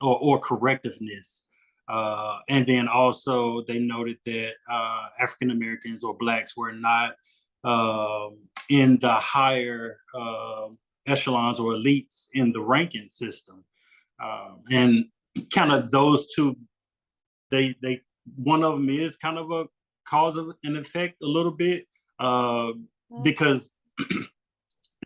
or correctiveness. And then also they noted that African Americans or blacks were not in the higher echelons or elites in the ranking system. And kind of those two, they one of them is kind of a cause of an effect a little bit, because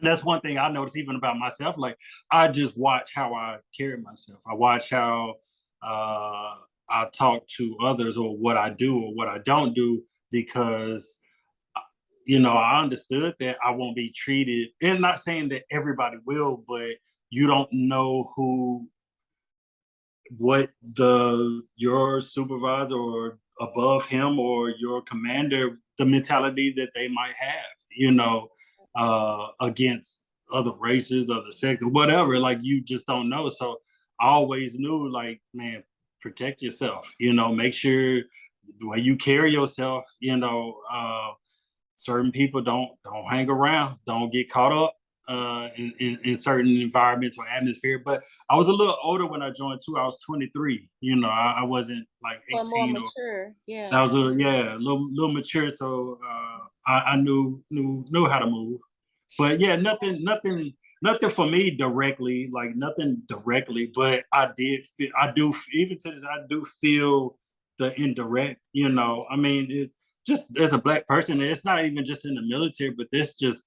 that's one thing I noticed even about myself. Like I just watch how I carry myself. I watch how I talk to others, or what I do or what I don't do, because I understood that I won't be treated. And not saying that everybody will, but you don't know what your supervisor or above him or your commander, the mentality that they might have, against other races, other sectors, whatever. Like you just don't know. So I always knew, like, man, protect yourself. Make sure the way you carry yourself. Certain people don't hang around, don't get caught up in certain environments or atmosphere. But I was a little older when I joined too. I was 23. I wasn't like Or more 18 or. mature, yeah. I was a little mature, so I knew how to move. But yeah, nothing for me directly, like nothing directly. But I do, even to this, I do feel the indirect. I mean, just as a black person, it's not even just in the military, but this just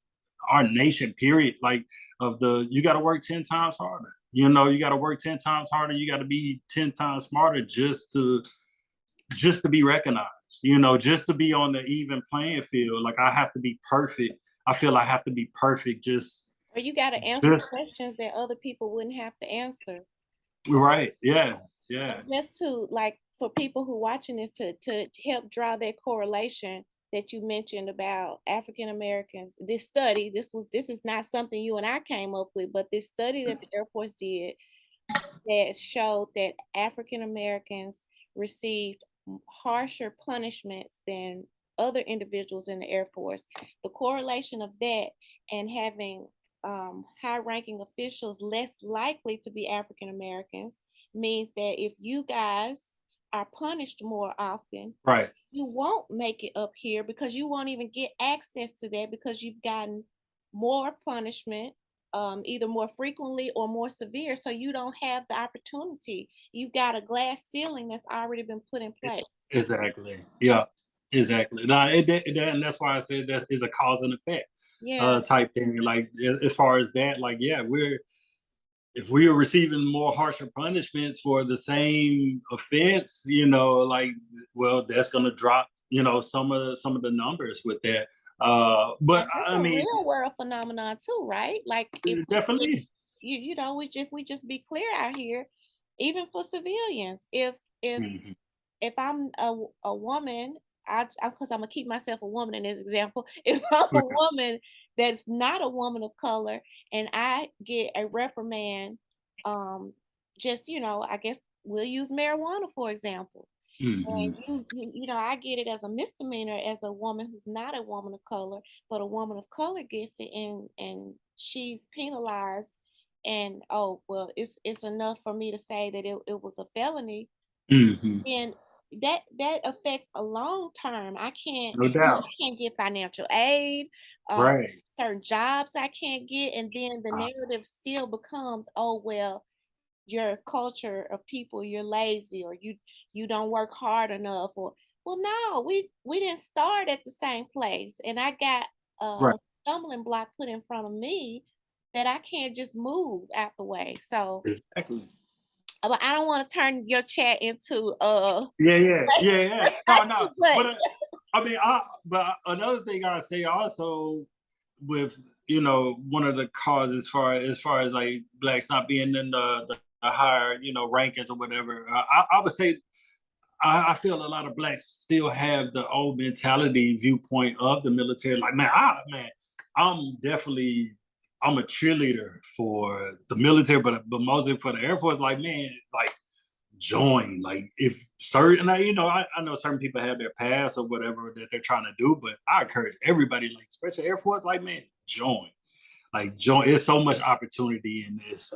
our nation. Period. Like you got to work 10 times harder. You got to work 10 times harder. You got to be 10 times smarter just to be recognized. Just to be on the even playing field. Like I have to be perfect. I feel I have to be perfect. Or you got to answer Just questions that other people wouldn't have to answer. right. Yeah. And Yeah. just to like for people who watching this to help draw that correlation that you mentioned about African Americans, this is not something you and I came up with, but this study that the Air Force did that showed that African Americans received harsher punishments than other individuals in the Air Force. The correlation of that and having high ranking officials less likely to be African Americans means that if you guys are punished more often, Right. you won't make it up here because you won't even get access to that because you've gotten more punishment, either more frequently or more severe. So you don't have the opportunity. You've got a glass ceiling that's already been put in place. Exactly. Yeah. Exactly. No, and that's why I said that is a cause and effect Yeah. type thing. Like as far as that, like yeah, if we are receiving more harsher punishments for the same offense, like, well, that's going to drop, some of the numbers with that. But And that's I a mean, real world phenomenon too, right? Like if definitely. we just be clear out here, even for civilians, Mhm. if I'm a woman, because I'm gonna keep myself a woman in this example. If I'm a Right. woman that's not a woman of color and I get a reprimand, um, just I guess we'll use marijuana for example. And Mhm. I get it as a misdemeanor as a woman who's not a woman of color, but a woman of color gets it and she's penalized. And oh well, it's enough for me to say that it was a felony, Mhm. and that affects a long term. I can't, No doubt. I can't get financial aid, uh, Right. certain jobs I can't get, and then the Uh, narrative still becomes, oh well, you're a culture of people, you're lazy, or you don't work hard enough, or well, no, we didn't start at the same place, and I got right. a stumbling block put in front of me that I can't just move out the way. So Exactly. but I don't want to turn your chat into Yeah. Yeah. Yeah. Yeah. No. No. but But I mean, but another thing I say also with one of the causes as far as like blacks not being in the higher rankings or whatever, I would say I feel a lot of blacks still have the old mentality viewpoint of the military. Like man, I'm definitely I'm a cheerleader for the military, but mostly for the Air Force. Like man, like join. Like if certain, I know certain people have their paths or whatever that they're trying to do, but I encourage everybody, like especially Air Force, like man, join. like join. There's so much opportunity in this.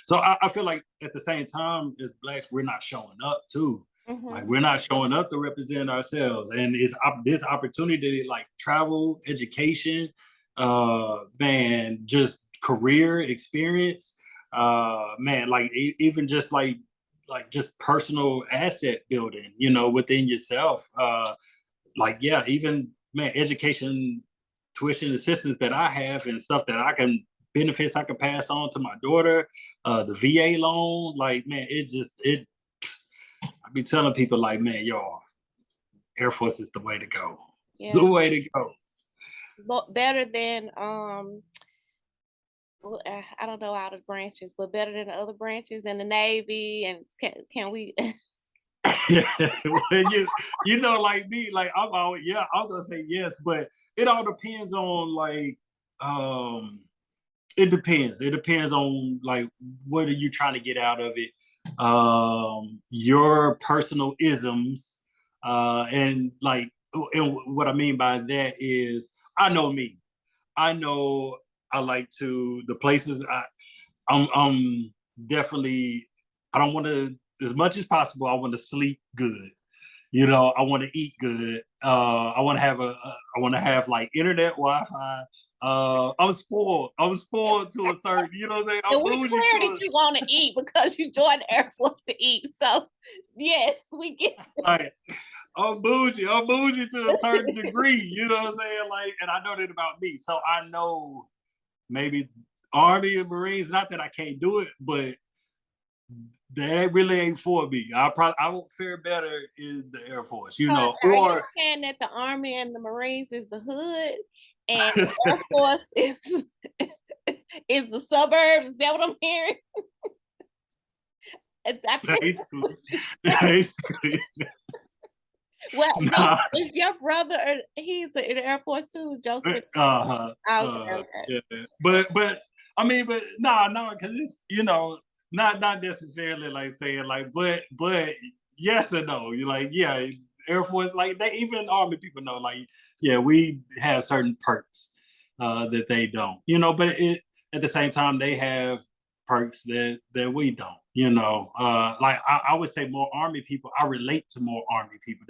So I feel like at the same time, as blacks, we're not showing up too. Like Mhm. we're not showing up to represent ourselves, and it's this opportunity, like travel, education, man, just career experience, man, like even just like just personal asset building, you know, within yourself. Like yeah, even man, education, tuition assistance that I have and stuff that I can benefits I can pass on to my daughter, the VA loan, like man, it. I be telling people like, man, y'all, Air Force is the way to go. Yeah. The way to go. Better than well, I don't know all the branches, but better than the other branches than the Navy. And can we? Well, you know, like me, like I'm always yeah, I'm gonna say yes, but it all depends on like um it depends. It depends on like what are you trying to get out of it, your personal isms, and like and what I mean by that is I know me. I know I like to the places I'm definitely I don't want to as much as possible. I want to sleep good. You know, I want to eat good. I want to have I want to have like internet, Wi-Fi. I'm spoiled. I'm spoiled to a certain. You know what I'm saying? I'm And we bougie clear that to you want to eat because you joined the Air Force to eat. So yes, we get. a like. I'm bougie. I'm bougie to a certain degree. You know what I'm saying? Like, and I know that about me. So I know maybe Army and Marines. Not that I can't do it, but that really ain't for me. I won't fare better in the Air Force, you So know, are you or saying that the Army and the Marines is the hood and the Air Force is is the suburbs? Is that what I'm hearing? I think that's basically, what you said. basically, Well, nah, is your brother? He's in the Air Force too, Joseph. uh-huh, Okay, okay, yeah, but I mean, but no, because it's not necessarily like saying like, but yes and no. You like, yeah, Air Force, like they even Army people know, like, yeah, we have certain perks that they don't, but at the same time they have perks that we don't. Like I would say more Army people. I relate to more Army people.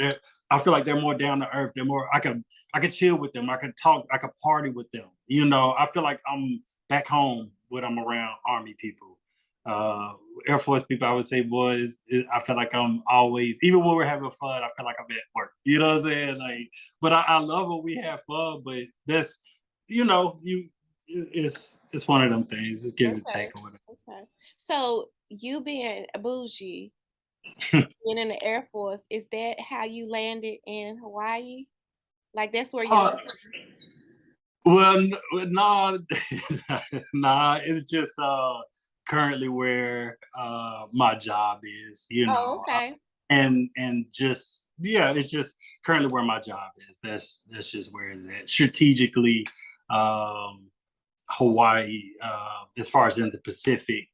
I feel like they're more down to earth. They're more. I could chill with them. I could talk. I could party with them. I feel like I'm back home when I'm around Army people. Uh, Air Force people, I would say, boys, I feel like I'm always, even when we're having fun, I feel like I'm at work. You know what I'm saying? Like, but I love when we have fun. But that's, it's one of them things. It's give and okay, take or whatever. okay. So you being a bougie, being in the Air Force, is that how you landed in Hawaii? Like that's where you. Uh, well, no, nah, it's just currently where my job is, Oh, okay. and just yeah, it's just currently where my job is. That's just where it's at. Strategically, um, Hawaii, as far as in the Pacific,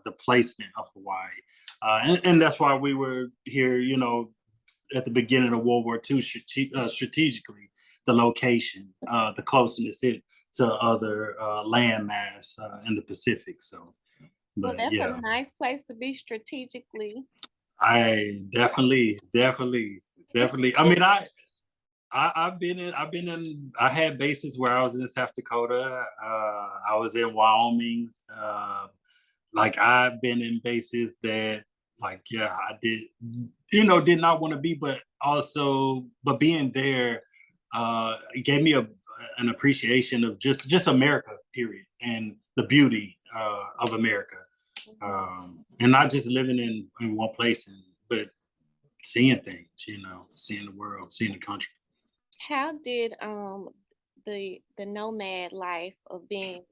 the placement of Hawaii, and that's why we were here, at the beginning of World War II, strategically, the location, the closeness it to other landmass in the Pacific. So, Well, but that's a yeah, nice place to be strategically. I definitely. I mean, I had bases where I was in South Dakota. I was in Wyoming. Like I've been in bases that like yeah I did not want to be, but also but being there it gave me an appreciation of just America, period, and the beauty of America, Mhm. and not just living in one place, but seeing things, seeing the world, seeing the country. How did the nomad life of being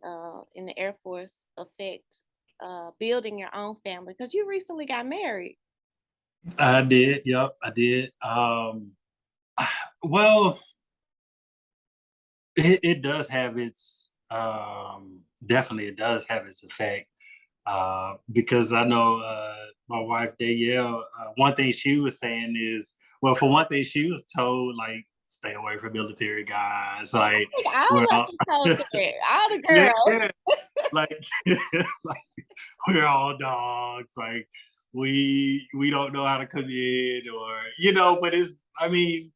in the Air Force affect building your own family? Because you recently got married. I did, yep, I did. Well, it does have its definitely it does have its effect, because I know my wife Danielle. One thing she was saying is, well, for one thing, she was told like stay away from military guys. Like, I think all we're of all, us are told that, all the yeah, girls. yeah, like, like we're all dogs. Like, we don't know how to come in, or but it's, I mean,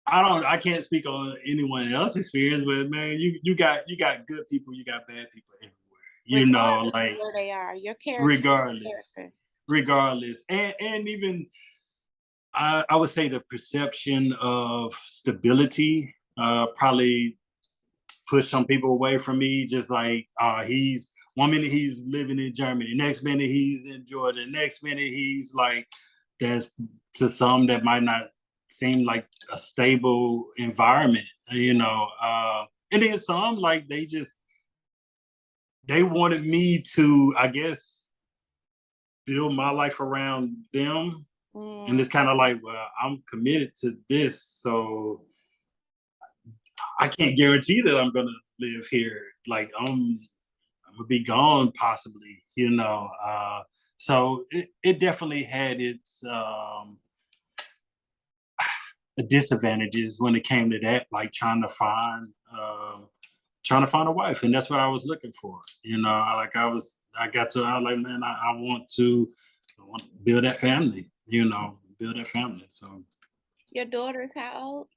I can't speak on anyone else's experience, but man, you got good people, you got bad people everywhere. Regardless of Like, where they are, your character is your regardless, character. regardless, and even I would say the perception of stability probably push some people away from me. Just like, he's one minute he's living in Germany, next minute he's in Georgia, next minute he's like, that's, to some that might not seem like a stable environment, and then some, like, they wanted me to, I guess, build my life around them. And Mm. it's kind of like, well, I'm committed to this, so I can't guarantee that I'm gonna live here. Like, I'm gonna be gone possibly, So it definitely had its disadvantages when it came to that, like trying to find a wife, and that's what I was looking for. Like, I got to, I was like, man, I want to build that family. Build that family. So Your daughter is how old?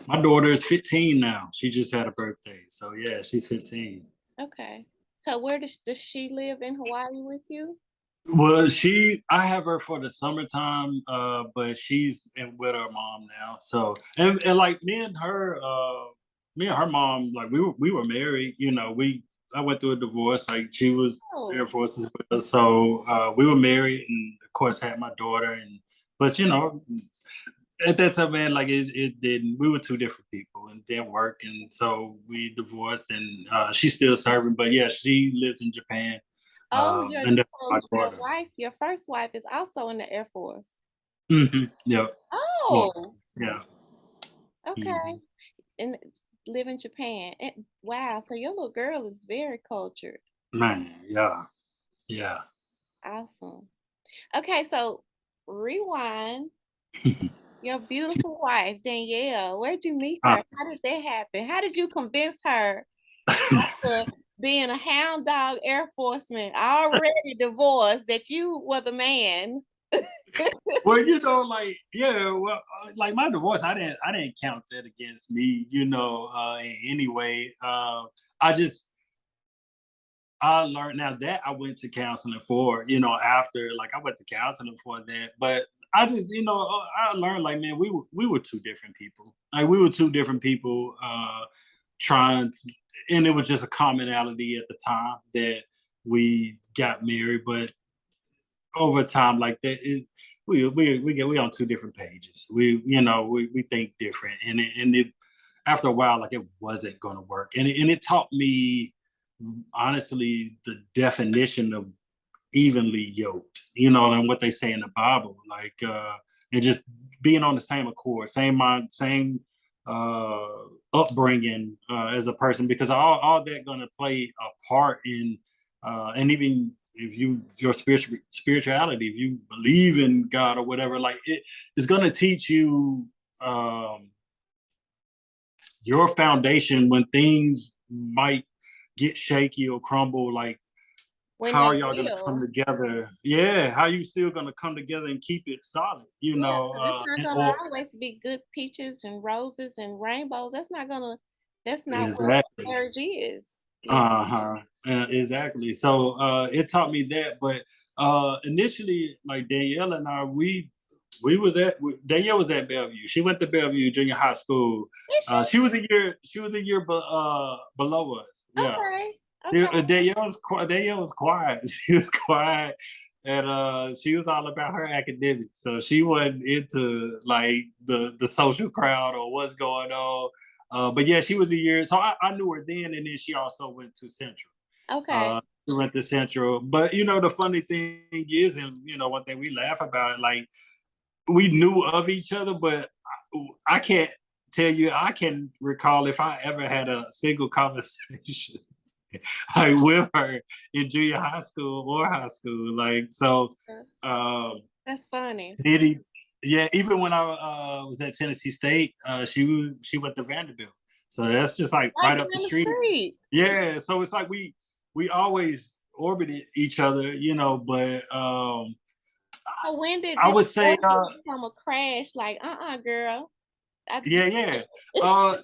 my daughter is 15 now. She just had a birthday, so yeah, she's 15. Okay. So where does she live in Hawaii with you? Well, I have her for the summertime, but she's with her mom now. So, and like me and her mom, like, we were married. I went through a divorce. Like, she was Air Oh, Force as well, so we were married, and of course had my daughter. And but at that time, man, like, it didn't. We were two different people, and it didn't work, and so we divorced. And she's still serving, but yeah, she lives in Japan, oh, and that's my your daughter. wife, your first wife is also in the Air Force. Yeah. Well, Oh, yeah. okay. Mhm. And live in Japan. Wow, so your little girl is very cultured. Man, yeah, yeah. Awesome. Okay, so rewind. Your beautiful wife, Danielle, where'd you meet Uh, her? How did that happen? How did you convince her to being a hound dog Air Forceman, already divorced, that you were the man? well, like, yeah, well, like, my divorce, I didn't count that against me, in any way. I learned now that I went to counseling for, after, like, I went to counseling for that, but I just, I learned, like, man, we were two different people. Like, we were two different people, trying to, and it was just a commonality at the time that we got married. But over time, like, that is, we on two different pages. We think different, and after a while, like, it wasn't going to work, and it taught me, honestly, the definition of evenly yoked, and what they say in the Bible, like, and just being on the same accord, same mind, same uh, upbringing, as a person, because all that going to play a part in, and even if your spirituality, if you believe in God or whatever, like, it's going to teach you, um, your foundation when things might get shaky or crumble. Like, When how they're are y'all gonna come real. together? Yeah, how you still gonna come together and keep it solid? Yeah, because it's not And, gonna or always be good peaches and roses and rainbows. That's not what exactly. marriage is. Yeah. Uh-huh. Exactly. So it taught me that. But initially, like, Danielle and I, Danielle was at Bellevue. She went to Bellevue Junior High School. Is she? She was a year below us. Yeah. Okay. Yeah, Okay. Danielle was quiet. She was quiet, and she was all about her academics. So she wasn't into, like, the social crowd or what's going on. But yeah, she was a year. So I knew her then, and then she also went to Central. Okay. Uh, she went to Central. But the funny thing is, and one thing we laugh about, like, we knew of each other, but I can't tell you. I can recall if I ever had a single conversation like, with her in junior high school or high school. Like, so, Uh, um, That's funny. did he? yeah, even when I was at Tennessee State, she went to Vanderbilt, so that's just like Right right up the down the street. street. Yeah, so it's like we always orbited each other, you know. But So when did I this would say, orbit become a crash? Like, girl. I, yeah, yeah, uh,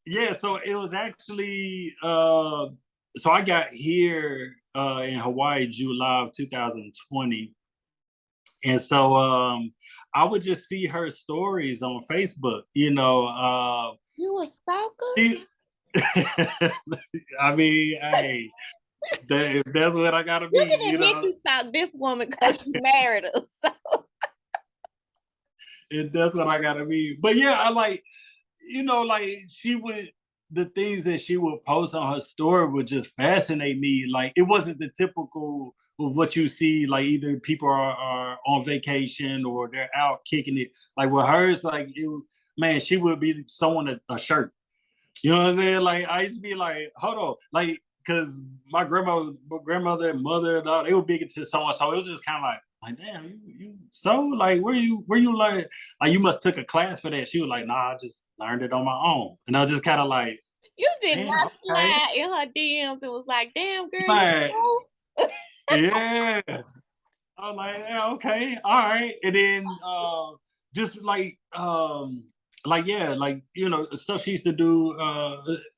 yeah. So it was actually, so I got here in Hawaii July of 2020. And so I would just see her stories on Facebook, you know. you a stalker? She, I mean, hey, that's what I gotta You be, can you admit know. you stalked this woman because you married her. So That's what I gotta be. But yeah, I like, you know, like the things that she would post on her story would just fascinate me. Like it wasn't the typical of what you see, like either people are on vacation or they're out kicking it. Like with hers, like man, she would be sewing a shirt. You know what I'm saying? Like I used to be like, hold on, like because my grandmother and mother and all, they were big into so and so. It was just kind of like damn, you so like where you like you must took a class for that. She was like, nah, I just learned it on my own, and I was just kind of like, you did damn, not okay, slide in her DMs and was like, damn girl, you like know? yeah. I was like, yeah, okay, all right. And then just like yeah, like you know, stuff she used to do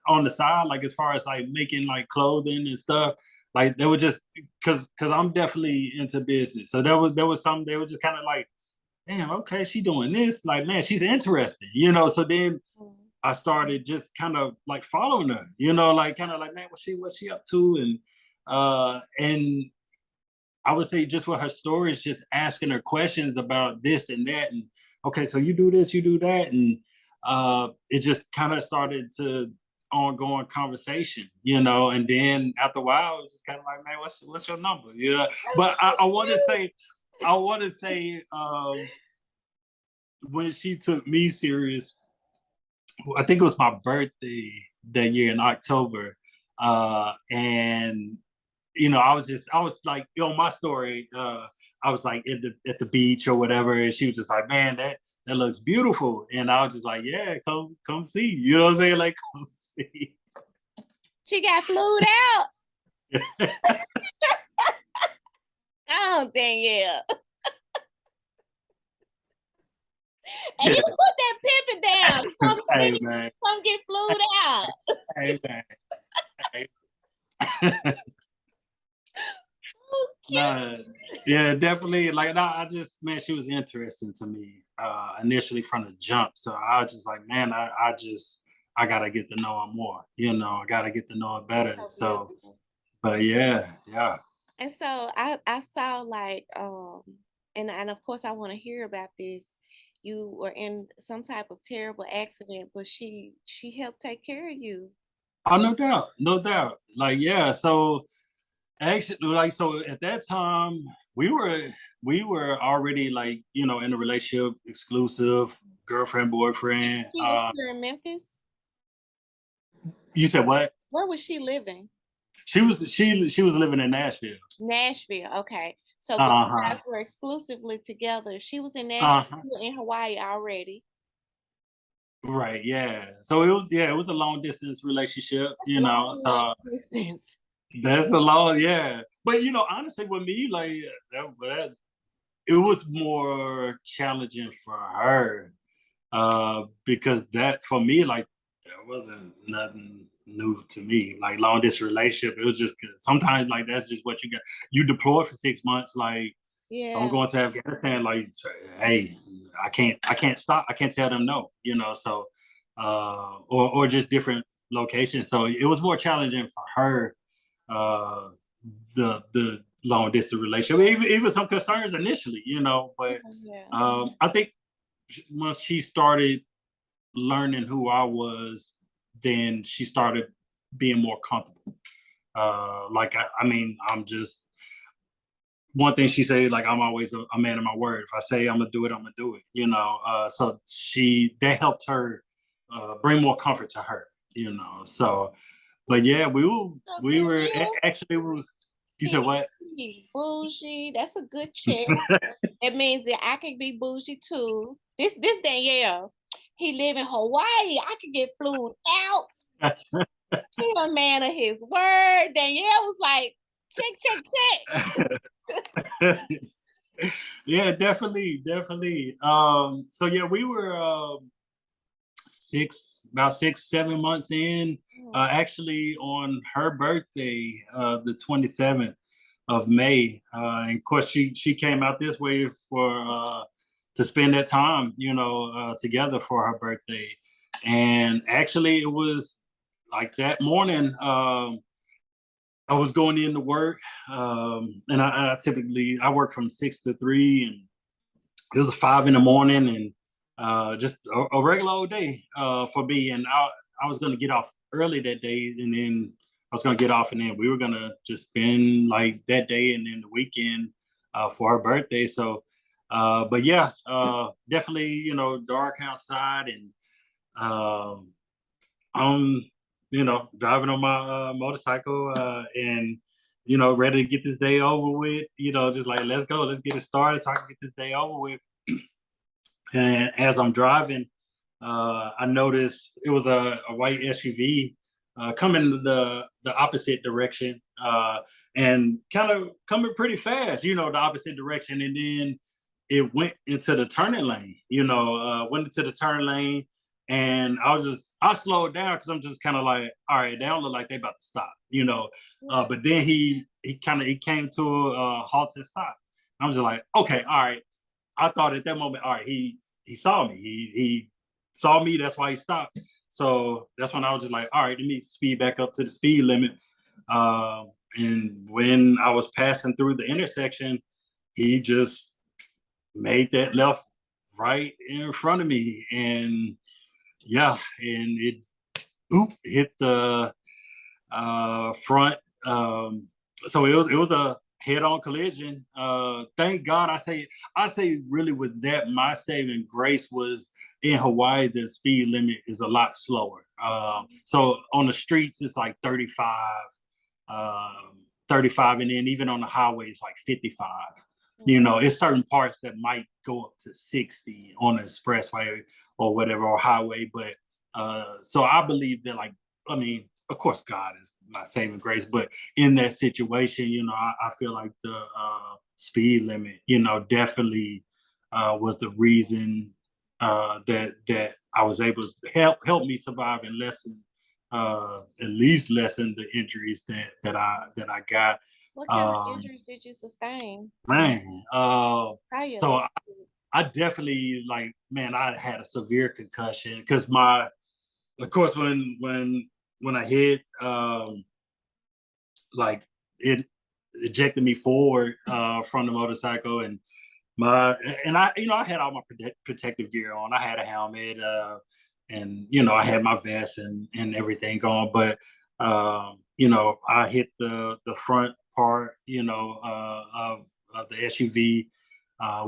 on the side, like as far as like making like clothing and stuff. Like they were just because I'm definitely into business. So there was something they were just kind of like, damn, okay, she doing this. Like, man, she's interesting, you know. So then I started just kind of like following her, you know, like kind of like, man, what's she up to? And I would say just with her stories, just asking her questions about this and that, and okay, so you do this, you do that, and it just kind of started to ongoing conversation, you know. And then after a while, it was just kind of like, man, what's your number, you know? But I want to say, I want to say, when she took me serious, I think it was my birthday that year in October, and you know, I was like, on my story, I was like at the beach or whatever, and she was just like, man, that looks beautiful. And I was just like, yeah, come see. You know what I'm saying? Like, come see. She got flued out. Oh, Danielle. And you Yeah. put that pimping down. Come Hey see, man. come get flued out. Hey man. Hey. Okay. Nah, yeah, definitely. Like, nah, man, she was interesting to me initially from the jump. So I was just like, man, I gotta get to know her more. You know, I gotta get to know her That's better. so So, beautiful. but yeah, yeah. And so I saw like and of course I want to hear about this. You were in some type of terrible accident, but she helped take care of you. Oh, no doubt, no doubt. Like, yeah. So actually, like, so at that time, we were already like, you know, in a relationship, exclusive, girlfriend, boyfriend. She was here in Memphis. You said what? Where was she living? She was living in Nashville. Nashville. Okay. So, but you Uh-huh. guys were exclusively together. She was in Nashville, Uh-huh. you were in Hawaii already. Right, yeah. So it was a long distance relationship, That's you know. long, long So distance. that's a long, yeah. But you know, honestly, with me, like it was more challenging for her because that for me, like that wasn't nothing new to me. Like long distance relationship, it was just sometimes like that's just what you got. You deploy for 6 months, like if I'm Yeah. going to Afghanistan, like, hey, I can't stop. I can't tell them no, you know. So, or just different locations. So it was more challenging for her, uh, the long distance relationship. Even some concerns initially, you know. But Yeah. I think once she started learning who I was, then she started being more comfortable. Like I mean, I'm just one thing she said, like I'm always a man of my word. If I say I'm gonna do it, I'm gonna do it. You know, so that helped her bring more comfort to her. You know, so but yeah, So we were Danielle, actually You said what? He's bougie. That's a good check. It means that I can be bougie too. This Danielle. He live in Hawaii. I could get flew out. He a man of his word. Danielle was like, check, check, Yeah, definitely, definitely. So yeah, we were about 6, 7 months in. check. Actually, on her birthday, the 27th of May, and of course she came out this way for to spend that time, together for her birthday. And actually, it was like that morning. I was going into work, and I typically I work from 6 to 3, and it was 5 in the morning, and just a regular old day for me. And I was gonna get off early that day, and then I was gonna get off, and then we were gonna just spend like that day and then the weekend for her birthday. So, but yeah, definitely, dark outside, and um, I'm, driving on my motorcycle, and ready to get this day over with. Just like let's go, let's get it started so I can get this day over with. And as I'm driving, I noticed it was a white SUV coming the opposite direction, and kind of coming pretty fast, the opposite direction. And then it went into the turning lane, went into the turn lane. And I slowed down because I'm just kind of like, all right, they don't look like they about to stop. But then he came to a halt and stop. I was just like, okay, all right. I thought at that moment, all right, he saw me. He saw me. That's why he stopped. So that's when I was just like, all right, let me speed back up to the speed limit. And when I was passing through the intersection, he just made that left right in front of me, and yeah, and it hit the front. So it was a head-on collision. Thank God. I say really with that, my saving grace was in Hawaii. The speed limit is a lot slower. So on the streets it's like 35, 35, and then even on the highway it's like 55. It's certain parts that might go up to 60 on the expressway or whatever, or highway. But so I believe that, like, I mean, of course, God is my saving grace, but in that situation, I feel like the speed limit, definitely was the reason that I was able to help me survive and lessen, at least lessen the injuries that I got. What kind of Um, injuries did you sustain? Man, How you so look? I definitely, like, man, I had a severe concussion because my, of course, when I hit, like, it ejected me forward from the motorcycle, and my and I had all my protective gear on. I had a helmet, and I had my vest and everything on. But I hit the front part, of the SUV,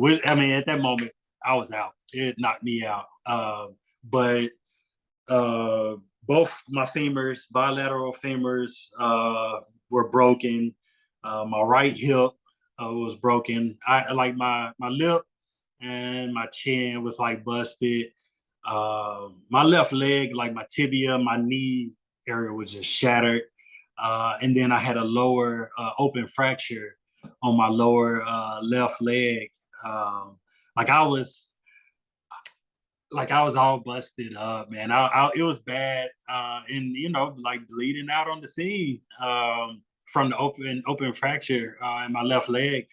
which, I mean, at that moment I was out. It knocked me out. But uh, both my femurs, bilateral femurs, were broken. My right hip was broken. I like my lip and my chin was like busted. My left leg, like my tibia, my knee area was just shattered. And then I had a lower open fracture on my lower left leg. Um, like I was I was all busted up, man. It was bad, and like bleeding out on the scene, from the open fracture in my left leg.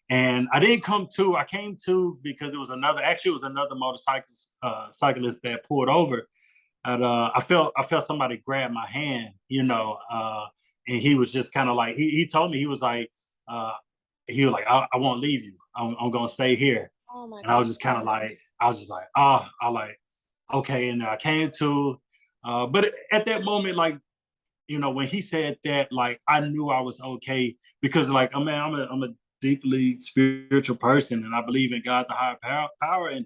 And I didn't come to. I came to because it was another motorcyclist, cyclist that pulled over. And I felt somebody grab my hand, and he was just kind of like, he told me, uh, I won't leave you. I'm gonna stay here. Oh my And I God. was just kind of like, I was just like, oh, I like, okay. And I came to, but at that moment, like, when he said that, like, I knew I was okay, because, like, I mean, I'm a deeply spiritual person, and I believe in God, the higher power. And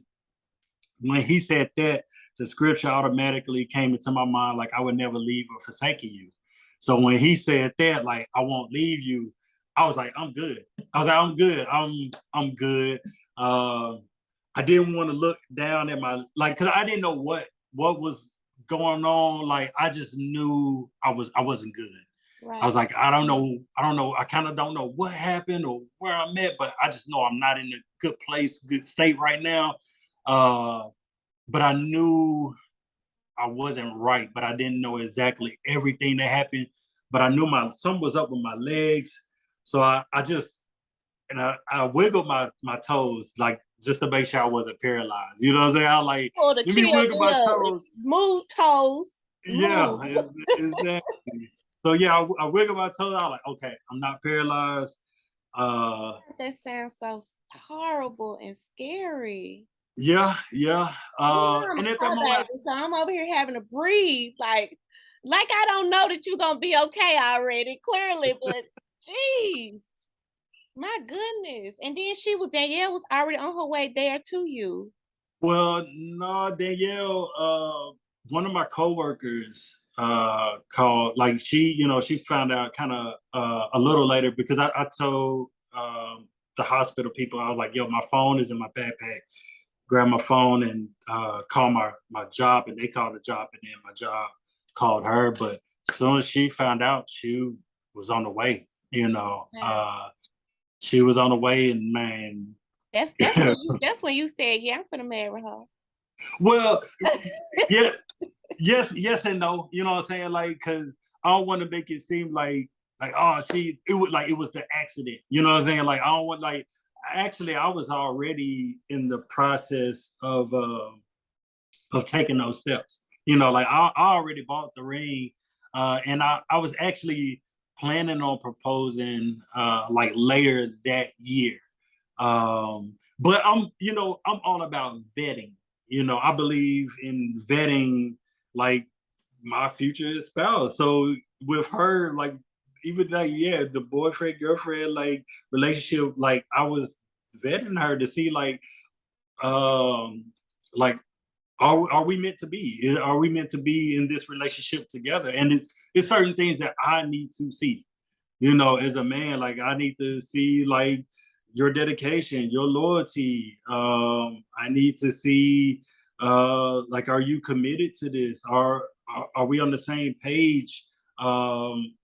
when he said that, the scripture automatically came into my mind, like, I would never leave or forsake you. So when he said that, like, I won't leave you, I was like, I'm good. I was like, I'm good. I'm good. I didn't want to look down at my like because I didn't know what was going on. Like I just knew I wasn't good. I was Right. like, I don't know. I kind of don't know what happened or where I'm at, but I just know I'm not in a good place, good state right now. Uh, but I knew I wasn't right, but I didn't know exactly everything that happened. But I knew my something was up with my legs. So I just and I wiggled my toes like just to make sure I wasn't paralyzed. You know what I'm saying? I like Oh, to let me kill wiggle my them. toes. Move toes. Yeah, Move. exactly. So yeah, I wiggled my toes. I was like, okay, I'm not paralyzed. Uh That sounds so horrible and scary. yeah, yeah. You know I'm a And at that car moment, baby, so I'm over here having to breathe like I don't know that you're gonna be okay already, clearly, but geez, my goodness. And then Danielle was already on her way there to you. well, no, Danielle, one of my coworkers called, like she found out kind of a little later because I told the hospital people, I was like, yo, my phone is in my backpack. Grab my phone and call my job, and they called the job, and then my job called her. But as soon as she found out, she was on the way. Wow. She was on the way, and man, That's when you said, yeah, I'm gonna marry her. well, yeah, yes and no. You know what I'm saying? Like, because I don't want to make it seem like oh it was the accident. You know what I'm saying? Like I don't want like actually I was already in the process of taking those steps. Like I already bought the ring, and I was actually planning on proposing like later that year. But I'm all about vetting. I believe in vetting like my future spouse. So with her, like even like yeah, the boyfriend girlfriend like relationship, like I was vetting her to see um like are we meant to be? Are we meant to be in this relationship together? And it's certain things that I need to see. As a man, like I need to see like your dedication, your loyalty. I need to see like are you committed to this? Are we on the same page? Um,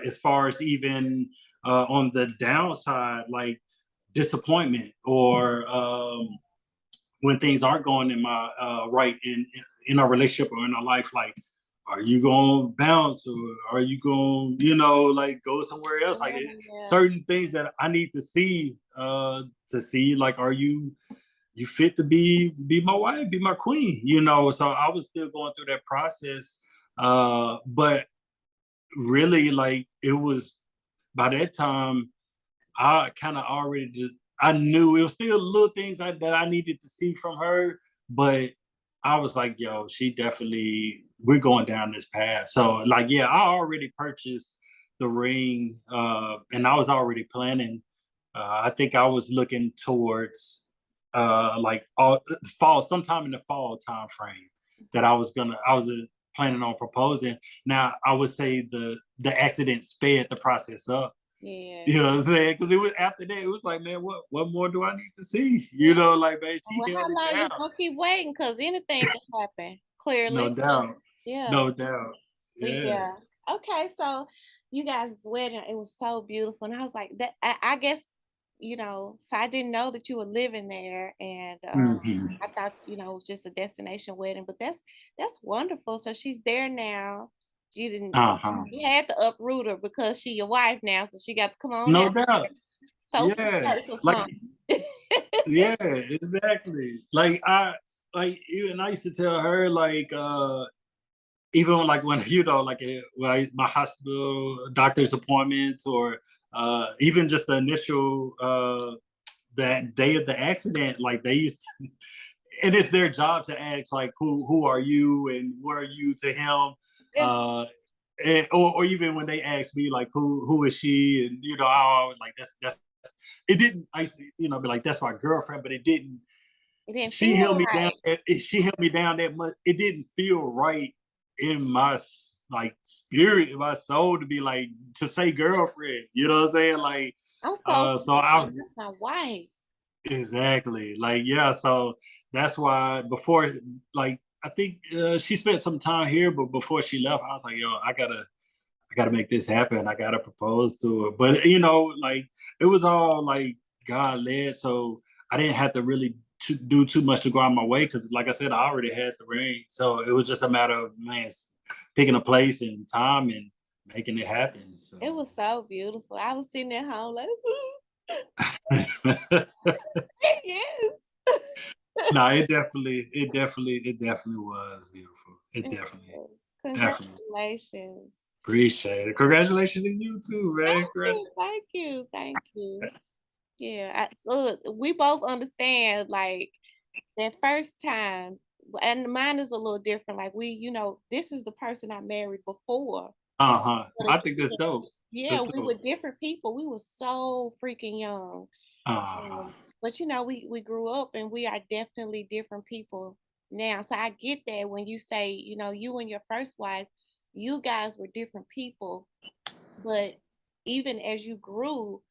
as far as even on the downside, like disappointment or when things aren't going in my right in our relationship or in our life, like are you gonna bounce or are you gonna like go somewhere else, like Yeah. certain things that I need to see like are you fit to be my wife, be my queen, so I was still going through that process, but really like it was by that time I kind of already I knew it was still little things that I needed to see from her, but I was like, yo, she definitely we're going down this path. So like, yeah, I already purchased the ring, and I was already planning. I think I was looking towards like fall, sometime in the fall time frame that I was planning on proposing. Now I would say the accident sped the process up, Yeah. you know what I'm saying? Because it was after that, it was like, man, what more do I need to see? Yeah. Like, man, she Well, how held it long down. you gonna keep waiting? Because anything can happen, No clearly. doubt. Yeah. No doubt. But Yeah. yeah. Okay, so you guys' wedding, it was so beautiful. And I was like, that I guess, so I didn't know that you were living there. And Hmm. I thought, it was just a destination wedding, but that's wonderful. So she's there now. You didn't Uh-huh. you had to uproot her because she your wife now, so she got to come on No down. doubt. So some Yeah. shirts or Like, something. yeah, exactly. Like like even I used to tell her like even like when like when my hospital doctor's appointments or even just the initial that day of the accident, like they used to, and it's their job to ask like who are you and what are you to him, Yeah. or even when they ask me like who is she, and I always like that's it didn't I used to, be like that's my girlfriend, but it didn't It didn't she feel held me down right. she held me down that much, it didn't feel right in my like spirit in my soul to be like to say girlfriend. You know what I'm saying? Like, I'm supposed to so be I like, was that's my wife. exactly like yeah. So that's why before like I think she spent some time here, but before she left, I was like, yo, I gotta make this happen. I gotta propose to her. But like it was all like God led, so I didn't have to really do too much to go out of my way because, like I said, I already had the ring. So it was just a matter of man picking a place and time and making it happen. It So was so beautiful. I was sitting at home like, yes. no, it definitely was beautiful. It Yes. definitely Congratulations. appreciate it. Congratulations to you too, Thank man. you. Thank you. Thank you. Yeah. So we both understand like that first time, and mine is a little different. Like this is the person I married before. Uh-huh. But I think that's again, dope. yeah, That's we were dope. different people. We were so freaking young. Uh-huh. But we grew up and we are definitely different people now. So I get that when you say, you and your first wife, you guys were different people. But even as you grew,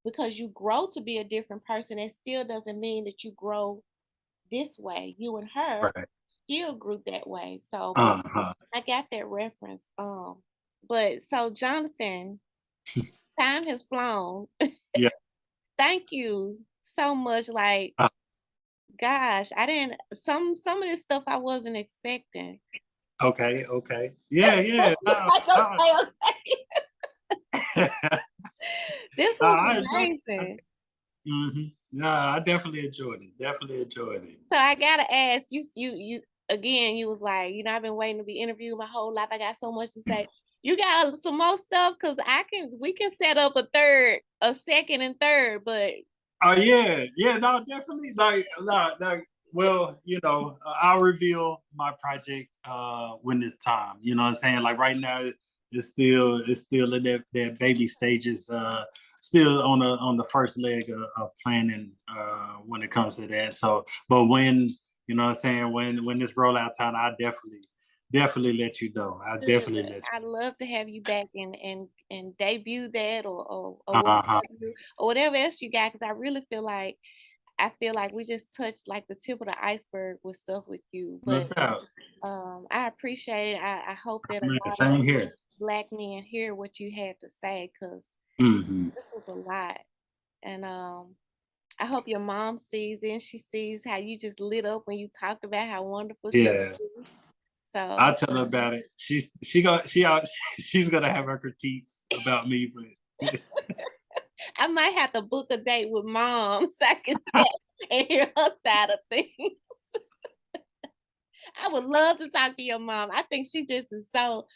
because you grow to be a different person, it still doesn't mean that you grow this way. You and her Right. still grew that way. So, but Uh-huh. I got that reference. But so Jonathan, time has flown. Yeah. Thank you so much. Like, Uh, gosh, I didn't some of this stuff I wasn't expecting. okay, okay. Yeah, yeah. No, Like, no. okay, okay. This No, was I enjoyed it. amazing. No, I definitely enjoyed it. Definitely enjoyed it. So I gotta ask you again. You was like, I've been waiting to be interviewed my whole life. I got so much to say. You got some more stuff because we can set up a second and third, but Oh yeah, yeah, no, definitely. Like, no, no, well, I'll reveal my project when it's time. You know what I'm saying? Like right now, it's still in that baby stages. Still on the first leg of planning when it comes to that. So, but when what I'm saying when this rollout time, I definitely let you know. I good. definitely let I'd love to have you back and debut that or you. what Uh huh. have you, or whatever else you got because I really feel like we just touched like the tip of the iceberg with stuff with you. No But doubt. I appreciate it. I hope that a Man, lot of same here. black men hear what you had to say because Hmm. this was a lot. And I hope your mom sees it and she sees how you just lit up when you talked about how wonderful she Yeah. is. So I'll tell her about it. She's gonna have her critiques about me, but I might have to book a date with mom so I can chat and hear her side of things. I would love to talk to your mom. I think she just is so.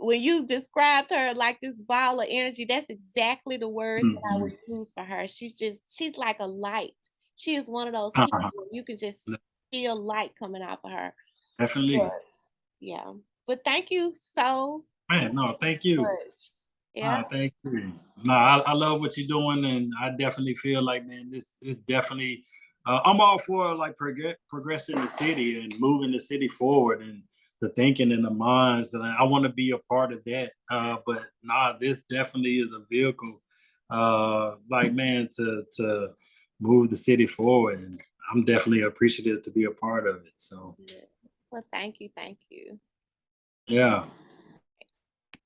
When you described her like this ball of energy, that's exactly the words that I mhm. would use for her. She's like a light. She is one of those people Uh-huh. where you can just feel light coming off of her. Definitely. Yeah. But thank you so Man, no, thank you. much. Yeah. Thank you. No, I love what you're doing, and I definitely feel like, man, this is definitely. I'm all for like progressing the city and moving the city forward, and the thinking and the minds, and I want to be a part of that. But nah, this definitely is a vehicle, like man, to move the city forward, and I'm definitely appreciative to be a part of it. So Yeah. Well, thank you. Thank you. yeah.